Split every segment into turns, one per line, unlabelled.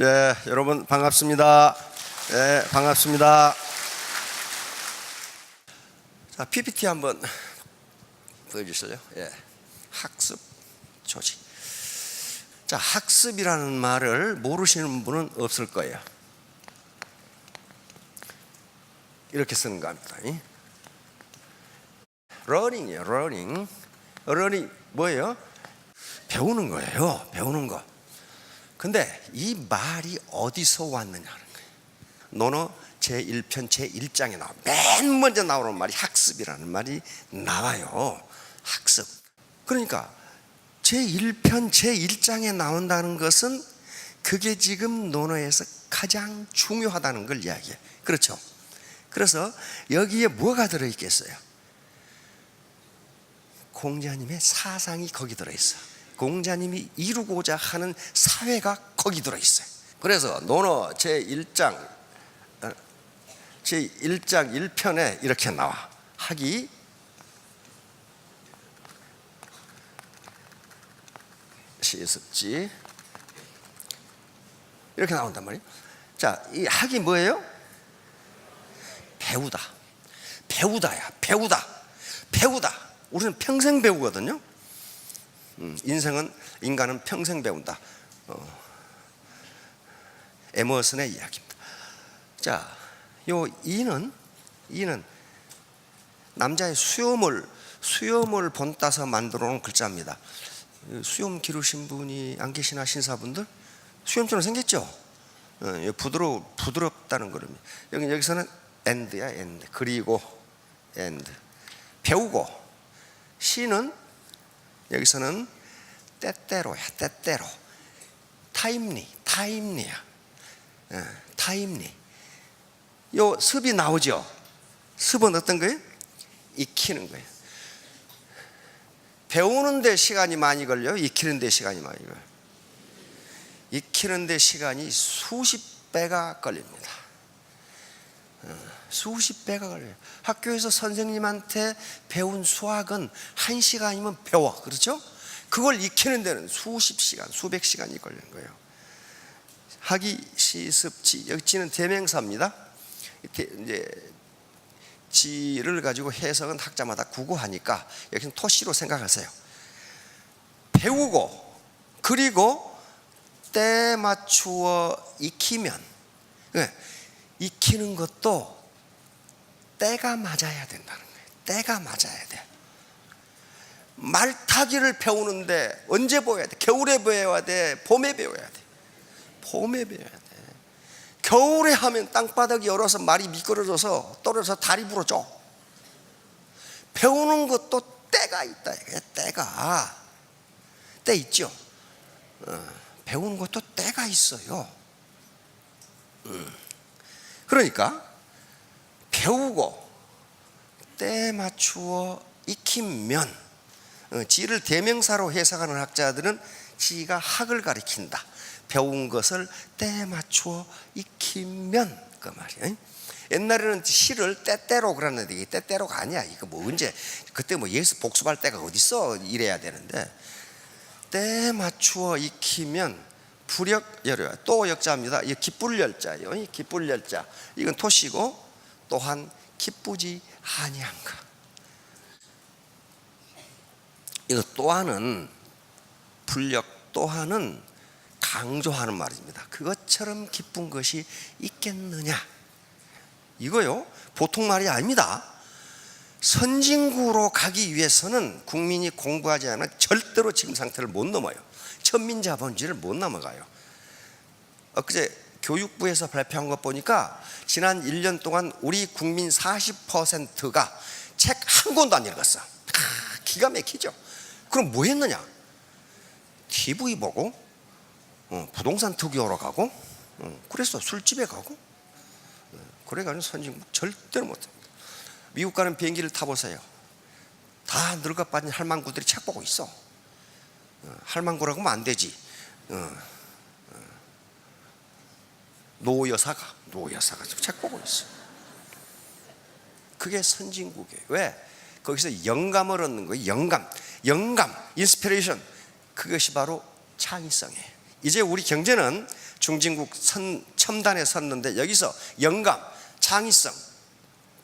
예, 여러분 반갑습니다. 예, 반갑습니다. 자, PPT 한번 보여주실래요? 예, 학습 조직. 자, 학습이라는 말을 모르시는 분은 없을 거예요. 이렇게 쓰는 겁니다. learning이에요. learning 뭐예요? 배우는 거예요. 배우는 거. 근데 이 말이 어디서 왔느냐는 거예요. 논어 제1편 제1장에 나와. 맨 먼저 나오는 말이 학습이라는 말이 나와요. 학습. 그러니까 제1편 제1장에 나온다는 것은 그게 지금 논어에서 가장 중요하다는 걸 이야기해요. 그렇죠? 그래서 여기에 뭐가 들어있겠어요? 공자님의 사상이 거기 들어있어. 공자님이 이루고자 하는 사회가 거기 들어있어요. 그래서 논어 제1장 1편에 이렇게 나와. 학이 시습지 이렇게 나온단 말이에요. 자, 이 학이 뭐예요? 배우다야. 배우다. 우리는 평생 배우거든요. 인간은 평생 배운다. 에머슨의 이야기입니다. 자, 요 이는 남자의 수염을 본따서 만들어 놓은 글자입니다. 수염 기르신 분이 안 계시나, 신사분들? 수염처럼 생겼죠? 부드럽다는 거랍니다. 여기서는 and야, and. 그리고 and. 배우고. 시는 여기서는 때때로야. 타임리야. 타임리. 요 습이 나오죠. 습은 어떤 거예요? 익히는 거예요. 배우는데 시간이 많이 걸려요? 익히는데 시간이 많이 걸려요? 익히는데 시간이 수십 배가 걸립니다. 수십 배가 걸려요. 학교에서 선생님한테 배운 수학은 1시간이면 배워. 그렇죠? 그걸 익히는 데는 수십 시간, 수백 시간이 걸리는 거예요. 학이, 시습, 지. 여기 지는 대명사입니다. 이제 지를 가지고 해석은 학자마다 구구하니까 여기는 토시로 생각하세요. 배우고, 그리고 때 맞추어 익히면, 익히는 것도 때가 맞아야 된다는 거예요. 때가 맞아야 돼. 말타기를 배우는데 언제 배워야 돼? 겨울에 배워야 돼? 봄에 배워야 돼? 봄에 배워야 돼. 겨울에 하면 땅바닥이 얼어서 말이 미끄러져서 떨어져서 다리 부러져. 배우는 것도 때가 있다. 때 있죠. 배우는 것도 때가 있어요. 그러니까 배우고 때 맞추어 익히면, 지를 대명사로 해석하는 학자들은 지가 학을 가리킨다. 배운 것을 때 맞추어 익히면, 그 말이에요. 옛날에는 시를 때때로 그랬는데 이게 때때로가 아니야. 이거 뭐 언제 그때 뭐 예수 복습할 때가 어딨어? 이래야 되는데 때 맞추어 익히면 부력열효. 또 역자입니다. 이 기쁠열자예요. 이 기쁠열자. 이건 토시고 또한 기쁘지 아니한가. 이거 또한은 불력 또한은 강조하는 말입니다. 그것처럼 기쁜 것이 있겠느냐. 이거요, 보통 말이 아닙니다. 선진국으로 가기 위해서는 국민이 공부하지 않으면 절대로 지금 상태를 못 넘어요. 천민자본주의를 못 넘어가요. 엊그제 교육부에서 발표한 것 보니까 지난 1년 동안 우리 국민 40%가 책 한 권도 안 읽었어. 기가 막히죠. 그럼 뭐 했느냐? TV 보고, 부동산 투기하러 가고, 그래서 술집에 가고, 그래가지고 선진국 절대로 못합니다. 미국 가는 비행기를 타보세요. 다 늙어 빠진 할망구들이 책 보고 있어. 할망구라고 하면 안 되지. 노여사가 책 보고 있어. 그게 선진국이에요. 왜? 거기서 영감을 얻는 거예요. 영감, 인스피레이션. 그것이 바로 창의성이에요. 이제 우리 경제는 중진국 첨단에 섰는데 여기서 영감,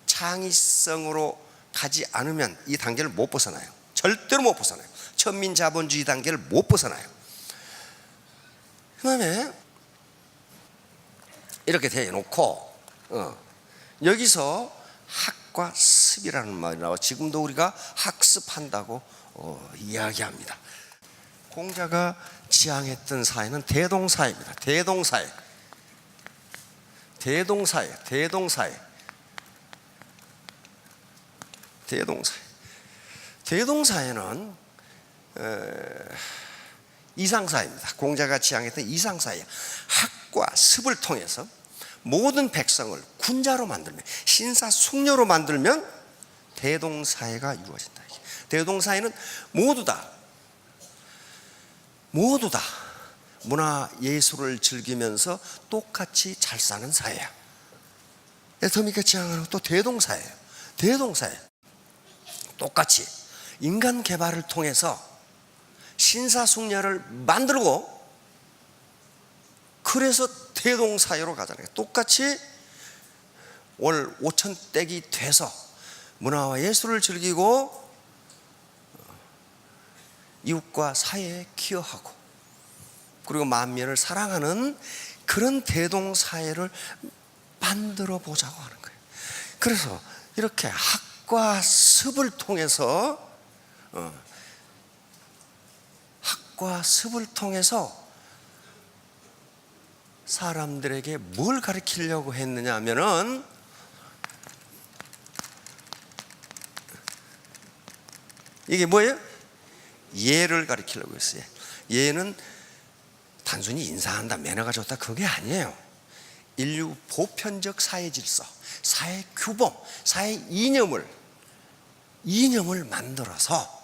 창의성으로 가지 않으면 이 단계를 못 벗어나요. 절대로 못 벗어나요. 천민자본주의 단계를 못 벗어나요. 그 다음에 이렇게 대놓고 여기서 학과 습이라는 말이 나와 지금도 우리가 학습한다고 이야기합니다. 공자가 지향했던 사회는 대동사회입니다. 대동사회는 이상사회입니다. 공자가 지향했던 이상사회. 학과 습을 통해서 모든 백성을 군자로 만들면, 신사숙녀로 만들면 대동사회가 이루어진다. 대동사회는 모두 다 문화 예술을 즐기면서 똑같이 잘 사는 사회야. 애터미가 지향하는 또 대동사회예요. 대동사회. 똑같이 인간 개발을 통해서 신사숙녀를 만들고, 그래서 대동사회로 가잖아요. 똑같이 월 5천댁이 돼서 문화와 예술을 즐기고 이웃과 사회에 기여하고 그리고 만민을 사랑하는 그런 대동사회를 만들어 보자고 하는 거예요. 그래서 이렇게 학과 습을 통해서 사람들에게 뭘 가르치려고 했느냐 하면은 이게 뭐예요? 예를 가르치려고 했어요. 예는 단순히 인사한다, 매너가 좋다, 그게 아니에요. 인류 보편적 사회 질서, 사회 규범, 사회 이념을 만들어서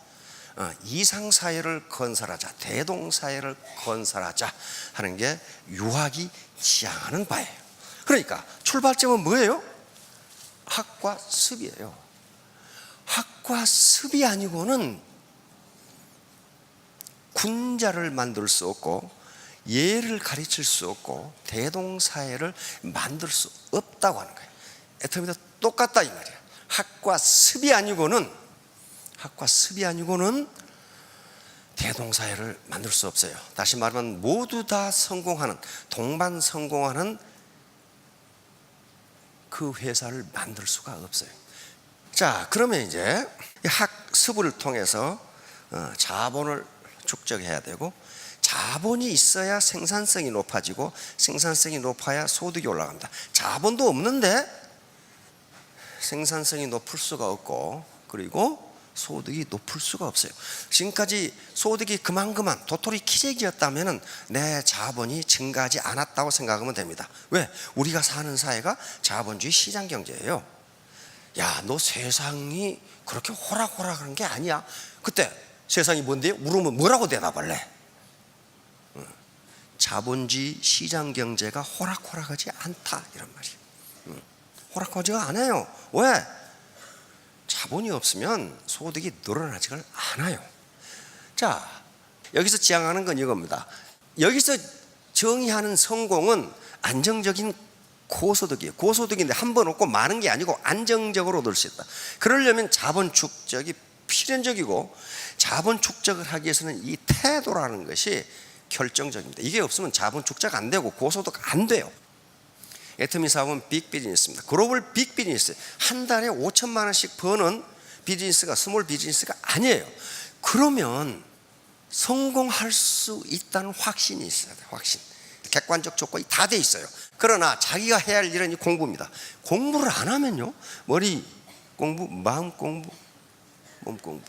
이상사회를 건설하자, 대동사회를 건설하자 하는 게 유학이 지향하는 바예요. 그러니까 출발점은 뭐예요? 학과 습이에요. 학과 습이 아니고는 군자를 만들 수 없고 예를 가르칠 수 없고 대동사회를 만들 수 없다고 하는 거예요. 애터미도 똑같다 이 말이야. 학과 습이 아니고는 대동사회를 만들 수 없어요. 다시 말하면 모두 다 성공하는, 동반 성공하는 그 회사를 만들 수가 없어요. 자, 그러면 이제 학습을 통해서 자본을 축적해야 되고, 자본이 있어야 생산성이 높아지고, 생산성이 높아야 소득이 올라갑니다. 자본도 없는데 생산성이 높을 수가 없고, 그리고 소득이 높을 수가 없어요. 지금까지 소득이 그만 도토리 키재기였다면 내 자본이 증가하지 않았다고 생각하면 됩니다. 왜? 우리가 사는 사회가 자본주의 시장경제예요. 야, 너 세상이 그렇게 호락호락한 게 아니야. 그때 세상이 뭔데? 물으면 뭐라고 대답할래? 자본주의 시장경제가 호락호락하지 않다 이런 말이에요. 호락하지가 않아요. 왜? 자본이 없으면 소득이 늘어나지가 않아요. 자, 여기서 지향하는 건 이겁니다. 여기서 정의하는 성공은 안정적인 고소득이에요. 고소득인데 한 번 얻고 많은 게 아니고 안정적으로 얻을 수 있다. 그러려면 자본 축적이 필연적이고, 자본 축적을 하기 위해서는 이 태도라는 것이 결정적입니다. 이게 없으면 자본 축적 안 되고 고소득 안 돼요. 애터미 사업은 빅 비즈니스입니다. 글로벌 빅 비즈니스. 한 달에 5천만 원씩 버는 비즈니스가 스몰 비즈니스가 아니에요. 그러면 성공할 수 있다는 확신이 있어야 돼요. 확신. 객관적 조건이 다 돼 있어요. 그러나 자기가 해야 할 일은 이 공부입니다. 공부를 안 하면요, 머리 공부, 마음 공부, 몸 공부,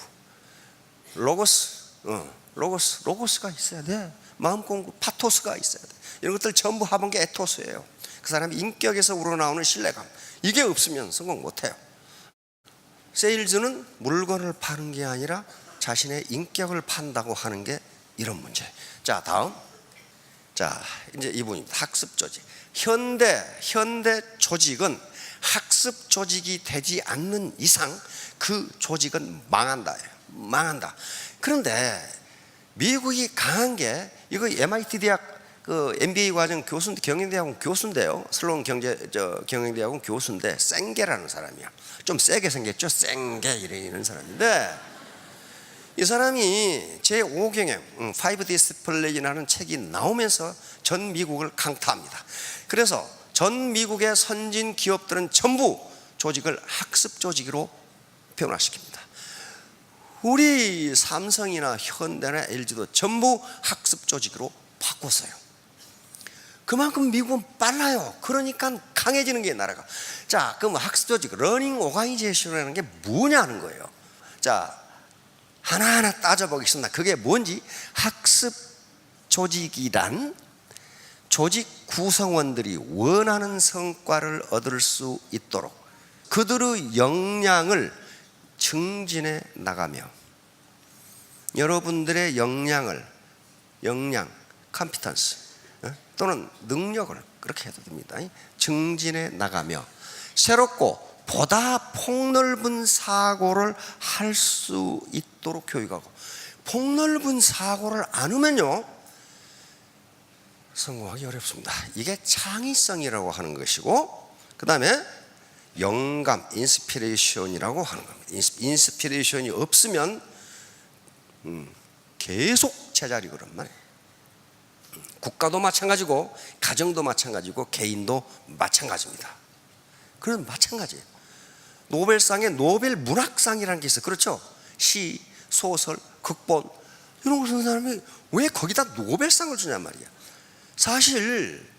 로고스가 있어야 돼. 마음 공부, 파토스가 있어야 돼. 이런 것들 전부 합한 게 에토스예요. 그 사람의 인격에서 우러나오는 신뢰감, 이게 없으면 성공 못해요. 세일즈는 물건을 파는 게 아니라 자신의 인격을 판다고 하는 게 이런 문제. 자, 다음. 자, 이제 이분입니다. 학습 조직. 현대 조직은 학습 조직이 되지 않는 이상 그 조직은 망한다. 그런데 미국이 강한 게, 이거 MIT 대학 그 MBA 과정 교수인데, 경영대학원 교수인데요. 슬론 경영대학원 교수인데 생게라는 사람이야. 좀 세게 생겼죠. 생게 이런 사람인데, 이 사람이 제5경영 5 디스플레이라는 책이 나오면서 전 미국을 강타합니다. 그래서 전 미국의 선진 기업들은 전부 조직을 학습 조직으로 변화시킵니다. 우리 삼성이나 현대나 LG도 전부 학습 조직으로 바꿨어요. 그만큼 미국은 빨라요. 그러니까 강해지는 게 나라가. 자, 그럼 학습 조직, 러닝 오가니제이션이라는 게 뭐냐는 거예요. 자, 하나하나 따져보겠습니다. 그게 뭔지. 학습 조직이란 조직 구성원들이 원하는 성과를 얻을 수 있도록 그들의 역량을 증진해 나가며, 여러분들의 역량, 컴피턴스 또는 능력을, 그렇게 해도 됩니다, 증진해 나가며 새롭고 보다 폭넓은 사고를 할 수 있도록 교육하고, 폭넓은 사고를 안 하면요 성공하기 어렵습니다. 이게 창의성이라고 하는 것이고, 그 다음에 영감, 인스피레이션이라고 하는 겁니다. 인스피레이션이 없으면 계속 제자리 그런 말이에요. 국가도 마찬가지고 가정도 마찬가지고 개인도 마찬가지입니다. 그런 마찬가지예요. 노벨상에 노벨 문학상이라는 게 있어요. 그렇죠? 시, 소설, 극본 이런 걸 쓰는 사람이 왜 거기다 노벨상을 주냔 말이야. 사실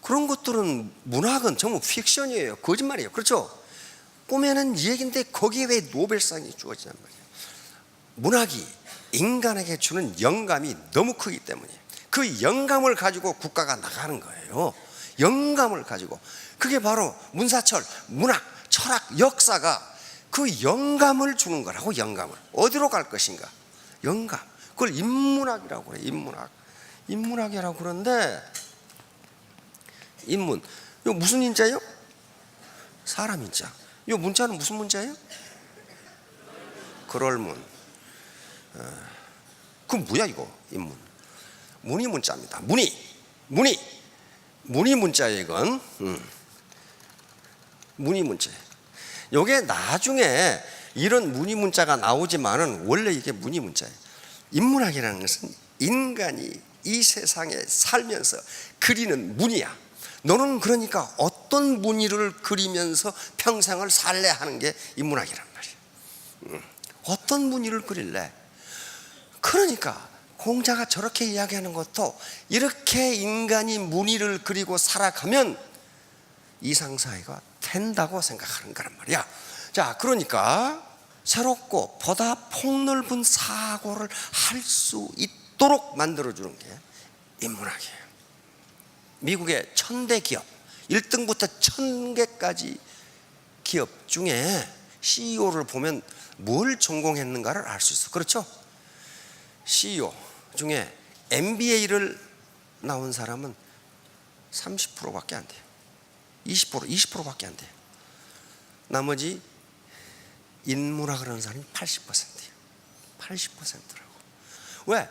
그런 것들은, 문학은 전부 픽션이에요. 거짓말이에요. 그렇죠? 꾸며낸 얘기인데 거기에 왜 노벨상이 주어지냔 말이야. 문학이 인간에게 주는 영감이 너무 크기 때문에 그 영감을 가지고 국가가 나가는 거예요. 영감을 가지고. 그게 바로 문사철, 문학, 철학, 역사가 그 영감을 주는 거라고. 영감을 어디로 갈 것인가, 영감. 그걸 인문학이라고 그래. 인문학이라고 그러는데, 인문, 이거 무슨 인자예요? 사람 인자. 이 문자는 무슨 문자예요? 그럴문. 그럼 뭐야 이거? 인문, 문이 문자입니다. 문이 문자예요. 이건 문이 문자. 요게 나중에 이런 문이 문자가 나오지만은 원래 이게 문이 문자예요. 인문학이라는 것은 인간이 이 세상에 살면서 그리는 문이야. 너는 그러니까 어떤 무늬를 그리면서 평생을 살래 하는 게 인문학이란 말이야. 어떤 무늬를 그릴래? 그러니까 공자가 저렇게 이야기하는 것도, 이렇게 인간이 무늬를 그리고 살아가면 이상사회가 된다고 생각하는 거란 말이야. 자, 그러니까 새롭고 보다 폭넓은 사고를 할 수 있도록 만들어주는 게 인문학이에요. 미국의 1000대 기업, 1등부터 1000개까지 기업 중에 CEO를 보면 뭘 전공했는가를 알 수 있어. 그렇죠? CEO 중에 MBA를 나온 사람은 30%밖에 안 돼요. 20%밖에 안 돼요. 나머지 인문학을 하는 사람이 80%예요. 80%라고. 왜?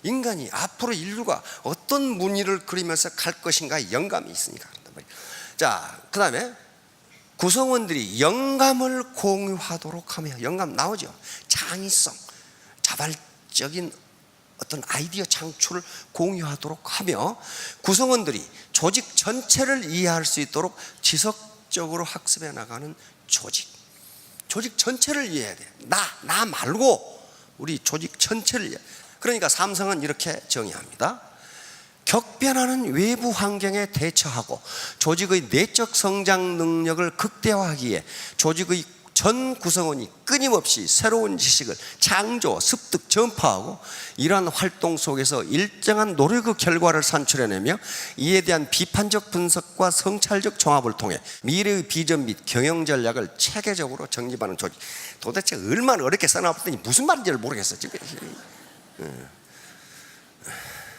인간이 앞으로 인류가 어떤 무늬를 그리면서 갈 것인가 영감이 있으니까 그런단 말이에요. 자, 그 다음에 구성원들이 영감을 공유하도록 하며, 영감 나오죠. 창의성, 자발적인 어떤 아이디어 창출을 공유하도록 하며, 구성원들이 조직 전체를 이해할 수 있도록 지속적으로 학습해 나가는 조직 전체를 이해해야 돼. 나 말고 우리 조직 전체를 이해. 그러니까 삼성은 이렇게 정의합니다. 격변하는 외부 환경에 대처하고 조직의 내적 성장 능력을 극대화하기 위해 조직의 전 구성원이 끊임없이 새로운 지식을 창조, 습득, 전파하고, 이러한 활동 속에서 일정한 노력의 결과를 산출해내며 이에 대한 비판적 분석과 성찰적 종합을 통해 미래의 비전 및 경영 전략을 체계적으로 정립하는 조직. 도대체 얼마나 어렵게 써놨더니 무슨 말인지를 모르겠어요 지금.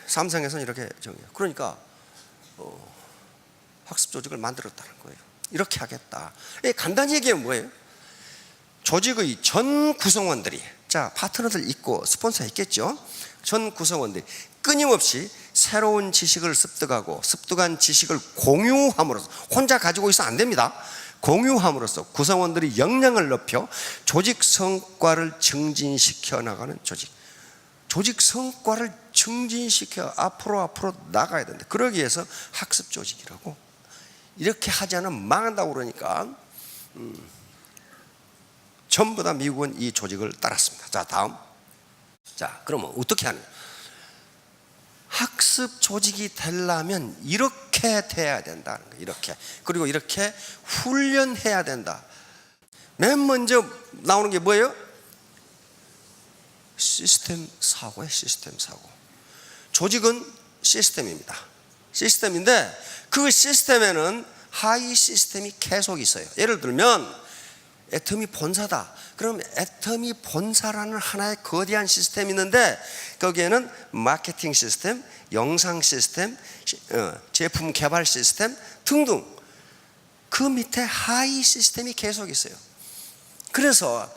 삼성에서는 이렇게 정해요. 그러니까 학습 조직을 만들었다는 거예요. 이렇게 하겠다. 간단히 얘기하면 뭐예요? 조직의 전 구성원들이, 자, 파트너들 있고 스폰서 있겠죠. 전 구성원들이 끊임없이 새로운 지식을 습득하고 습득한 지식을 공유함으로써, 혼자 가지고 있어 안 됩니다. 공유함으로써 구성원들이 역량을 높여 조직 성과를 증진시켜 나가는 조직 성과를 증진시켜 앞으로 나가야 된다. 그러기 위해서 학습 조직이라고. 이렇게 하지 않으면 망한다고 그러니까 전부 다 미국은 이 조직을 따랐습니다. 자, 다음. 자, 그러면 어떻게 하느냐? 학습 조직이 되려면 이렇게 돼야 된다는 거예요. 이렇게. 그리고 이렇게 훈련해야 된다. 맨 먼저 나오는 게 뭐예요? 시스템 사고예요. 시스템 사고. 조직은 시스템입니다. 시스템인데 그 시스템에는 하위 시스템이 계속 있어요. 예를 들면 애터미 본사다. 그럼 애터미 본사라는 하나의 거대한 시스템이 있는데 거기에는 마케팅 시스템, 영상 시스템, 제품 개발 시스템 등등 그 밑에 하위 시스템이 계속 있어요. 그래서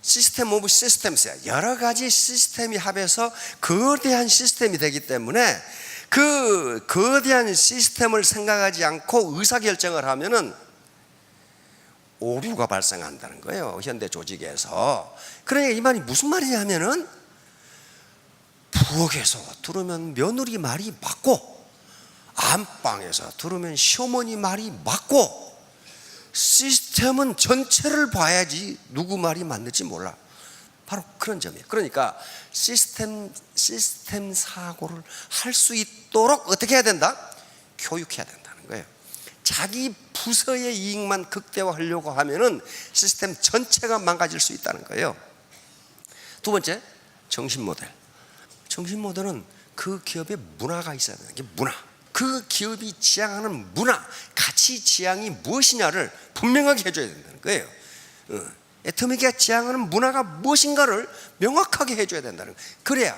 시스템 오브 시스템스야. 여러 가지 시스템이 합해서 거대한 시스템이 되기 때문에 그 거대한 시스템을 생각하지 않고 의사결정을 하면은 오류가 발생한다는 거예요. 현대 조직에서. 그러니까 이 말이 무슨 말이냐면은 부엌에서 들으면 며느리 말이 맞고 안방에서 들으면 시어머니 말이 맞고 시스템은 전체를 봐야지 누구 말이 맞는지 몰라. 바로 그런 점이에요. 그러니까 시스템 사고를 할 수 있도록 어떻게 해야 된다? 교육해야 된다는 거예요. 자기 부서의 이익만 극대화하려고 하면은 시스템 전체가 망가질 수 있다는 거예요. 두 번째, 정신 모델. 정신 모델은 그 기업의 문화가 있어야 되는 게 문화. 그 기업이 지향하는 문화, 가치 지향이 무엇이냐를 분명하게 해줘야 된다는 거예요. 애터미가 지향하는 문화가 무엇인가를 명확하게 해줘야 된다는 거예요. 그래야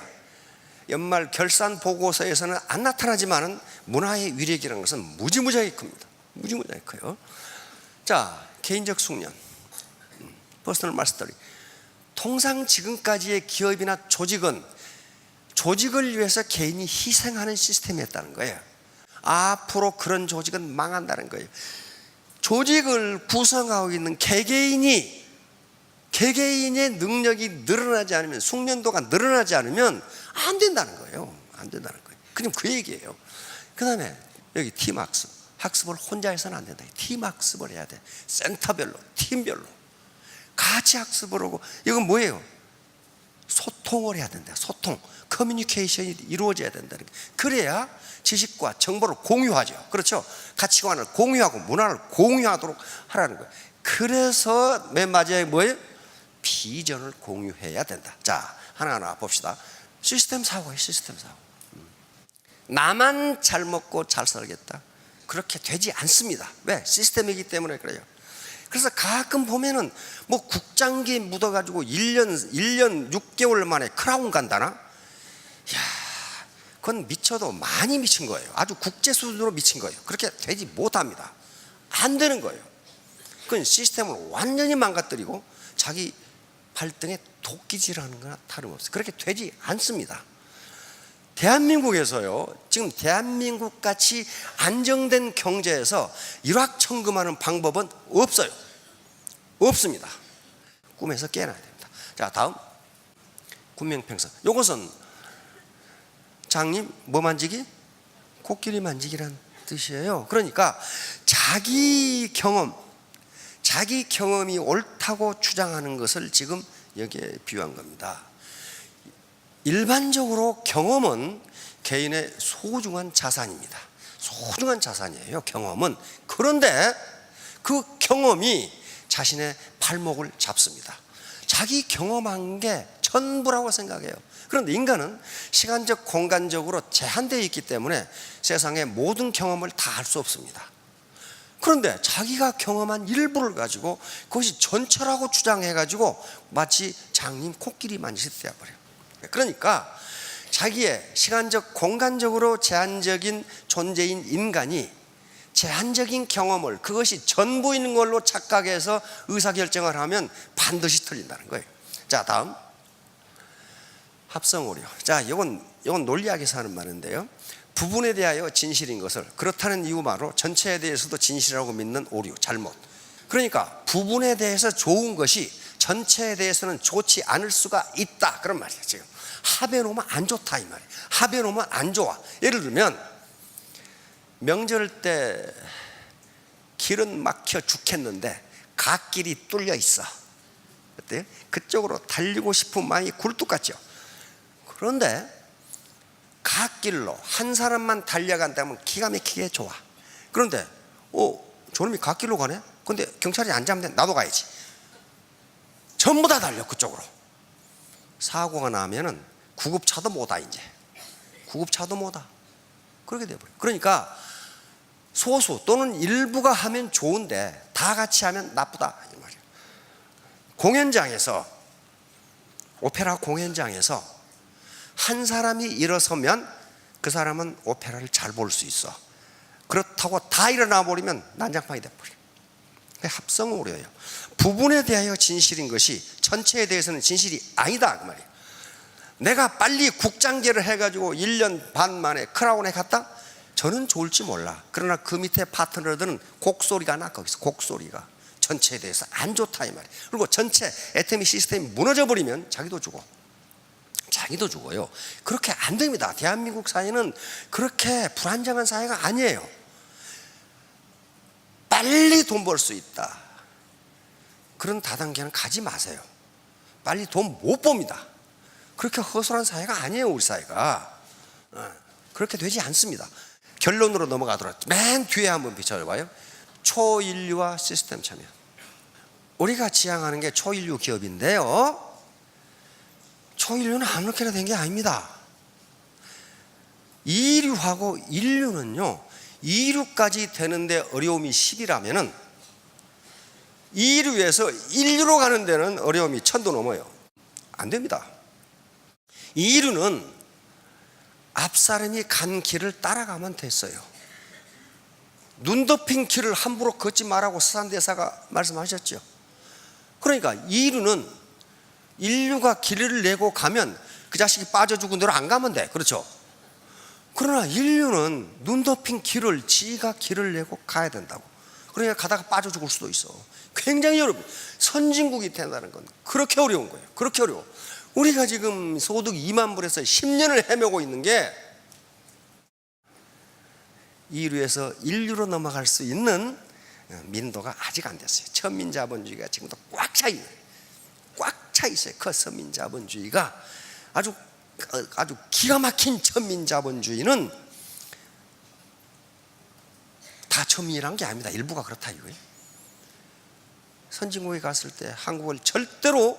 연말 결산 보고서에서는 안 나타나지만은 문화의 위력이라는 것은 무지무지하게 큽니다. 무지무지하게 커요. 자, 개인적 숙련, 퍼스널 마스터리. 통상 지금까지의 기업이나 조직은 조직을 위해서 개인이 희생하는 시스템이었다는 거예요. 앞으로 그런 조직은 망한다는 거예요. 조직을 구성하고 있는 개개인의 능력이 늘어나지 않으면, 숙련도가 늘어나지 않으면 안 된다는 거예요. 안 된다는 거예요. 그냥 그 얘기예요. 그 다음에 여기 팀학습. 학습을 혼자 해서는 안 된다. 팀학습을 해야 돼. 센터별로, 팀별로 같이 학습을 하고. 이건 뭐예요? 소통을 해야 된다. 소통, 커뮤니케이션이 이루어져야 된다는 거예요. 그래야 지식과 정보를 공유하죠. 그렇죠? 가치관을 공유하고 문화를 공유하도록 하라는 거예요. 그래서 맨 마지막에 뭐예요? 비전을 공유해야 된다. 자, 하나하나 봅시다. 시스템 사고예요. 시스템 사고. 나만 잘 먹고 잘 살겠다, 그렇게 되지 않습니다. 왜? 시스템이기 때문에 그래요. 그래서 가끔 보면은 뭐 국장기 묻어가지고 1년 6개월 만에 크라운 간다나? 야, 그건 미쳐도 많이 미친 거예요. 아주 국제 수준으로 미친 거예요. 그렇게 되지 못합니다. 안 되는 거예요. 그건 시스템을 완전히 망가뜨리고 자기 발등에 도끼질하는 거나 다름없어요. 그렇게 되지 않습니다. 대한민국에서요, 지금 대한민국 같이 안정된 경제에서 일확천금하는 방법은 없어요. 없습니다. 꿈에서 깨어나야 됩니다. 자, 다음, 군명평선. 이것은 장님 뭐 만지기? 코끼리 만지기란 뜻이에요. 그러니까 자기 경험이 옳다고 주장하는 것을 지금 여기에 비유한 겁니다. 일반적으로 경험은 개인의 소중한 자산입니다. 소중한 자산이에요, 경험은. 그런데 그 경험이 자신의 발목을 잡습니다. 자기 경험한 게 전부라고 생각해요. 그런데 인간은 시간적, 공간적으로 제한되어 있기 때문에 세상의 모든 경험을 다 할 수 없습니다. 그런데 자기가 경험한 일부를 가지고 그것이 전처라고 주장해가지고 마치 장님 코끼리 만지듯 되어버려요. 그러니까 자기의 시간적, 공간적으로 제한적인 존재인 인간이 제한적인 경험을, 그것이 전부인 걸로 착각해서 의사결정을 하면 반드시 틀린다는 거예요. 자, 다음, 합성 오류. 자, 이건 논리학에서 하는 말인데요. 부분에 대하여 진실인 것을 그렇다는 이유만으로 전체에 대해서도 진실이라고 믿는 오류, 잘못. 그러니까 부분에 대해서 좋은 것이 전체에 대해서는 좋지 않을 수가 있다, 그런 말이에요. 지금 합해 놓으면 안 좋다 이 말이에요. 합해 놓으면 안 좋아. 예를 들면 명절 때 길은 막혀 죽겠는데 갓길이 뚫려 있어. 어때요? 그쪽으로 달리고 싶은 마음이 굴뚝 같죠. 그런데 갓길로 한 사람만 달려간다면 기가 막히게 좋아. 그런데 저놈이 갓길로 가네? 근데 경찰이 안 잡는데 나도 가야지. 전부 다 달려 그쪽으로. 사고가 나면은 구급차도 못 와. 이제 구급차도 못 와. 그렇게 돼버려. 그러니까 소수 또는 일부가 하면 좋은데 다 같이 하면 나쁘다 이 말이에요. 공연장에서, 오페라 공연장에서 한 사람이 일어서면 그 사람은 오페라를 잘 볼 수 있어. 그렇다고 다 일어나 버리면 난장판이 돼버려. 합성 오류예요. 부분에 대하여 진실인 것이 전체에 대해서는 진실이 아니다 그 말이에요. 내가 빨리 국장제를 해가지고 1년 반 만에 크라운에 갔다? 저는 좋을지 몰라. 그러나 그 밑에 파트너들은 곡소리가 나. 거기서 곡소리가 전체에 대해서 안 좋다 이 말이에요. 그리고 전체 애터미 시스템이 무너져 버리면 자기도 죽어. 자기도 죽어요. 그렇게 안 됩니다. 대한민국 사회는 그렇게 불안정한 사회가 아니에요. 빨리 돈 벌 수 있다, 그런 다단계는 가지 마세요. 빨리 돈 못 법니다. 그렇게 허술한 사회가 아니에요. 우리 사회가 그렇게 되지 않습니다. 결론으로 넘어가도록 맨 뒤에 한번 비춰봐요. 초인류와 시스템 참여. 우리가 지향하는 게 초인류 기업인데요, 초인류는 아무렇게나 된 게 아닙니다. 이류하고 인류는요, 2류까지 되는데 어려움이 10이라면은 2류에서 1류로 가는 데는 어려움이 1000도 넘어요. 안 됩니다. 2류는 앞사람이 간 길을 따라가면 됐어요. 눈 덮인 길을 함부로 걷지 말라고 서산대사가 말씀하셨죠. 그러니까 2류는 인류가 길을 내고 가면 그 자식이 빠져 죽은 대로 안 가면 돼. 그렇죠? 그러나 인류는 눈 덮인 길을 지가 길을 내고 가야 된다고. 그러니까 가다가 빠져 죽을 수도 있어. 굉장히 어렵고, 선진국이 된다는 건 그렇게 어려운 거예요. 그렇게 어려워. 우리가 지금 소득 2만 불에서 10년을 헤매고 있는 게 2류에서 1류로 넘어갈 수 있는 민도가 아직 안 됐어요. 천민자본주의가 지금도 꽉 차 있어요. 그 서민자본주의가 아주 기가 막힌 천민자본주의는 다 천민이란 게 아닙니다. 일부가 그렇다 이거예요. 선진국에 갔을 때 한국을 절대로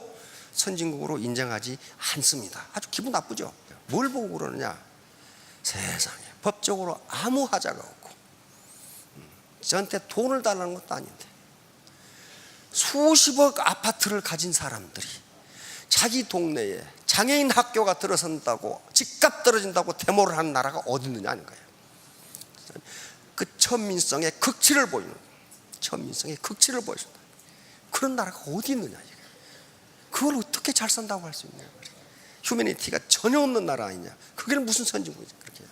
선진국으로 인정하지 않습니다. 아주 기분 나쁘죠. 뭘 보고 그러느냐. 세상에 법적으로 아무 하자가 없고, 저한테 돈을 달라는 것도 아닌데 수십억 아파트를 가진 사람들이 자기 동네에 장애인 학교가 들어선다고, 집값 떨어진다고 데모를 하는 나라가 어디 있느냐 하는 거예요. 그 천민성의 극치를 보이는, 천민성의 극치를 보여준다. 그런 나라가 어디 있느냐. 그걸 어떻게 잘 산다고 할 수 있냐. 휴머니티가 전혀 없는 나라 아니냐. 그게 무슨 선진국이지. 그렇게.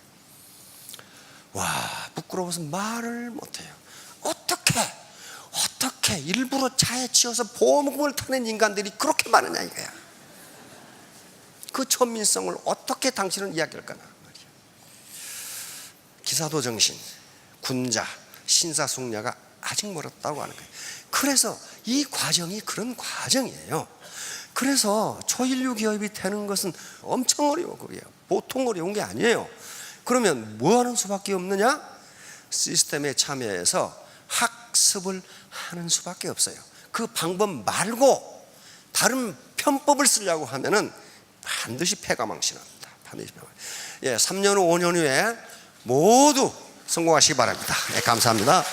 와, 부끄러워서 말을 못해요. 어떻게 일부러 차에 치여서 보험금을 타는 인간들이 그렇게 많으냐 이거야. 그 천민성을 어떻게 당신은 이야기할 거냐 말이야. 기사도 정신, 군자, 신사숙녀가 아직 멀었다고 하는 거예요. 그래서 이 과정이 그런 과정이에요. 그래서 초인류 기업이 되는 것은 엄청 어려워. 그게 보통 어려운 게 아니에요. 그러면 뭐 하는 수밖에 없느냐? 시스템에 참여해서 학습을 하는 수밖에 없어요. 그 방법 말고 다른 편법을 쓰려고 하면은 반드시 패가망신합니다. 반드시 패가망신. 3년 후 5년 후에 모두 성공하시기 바랍니다. 감사합니다.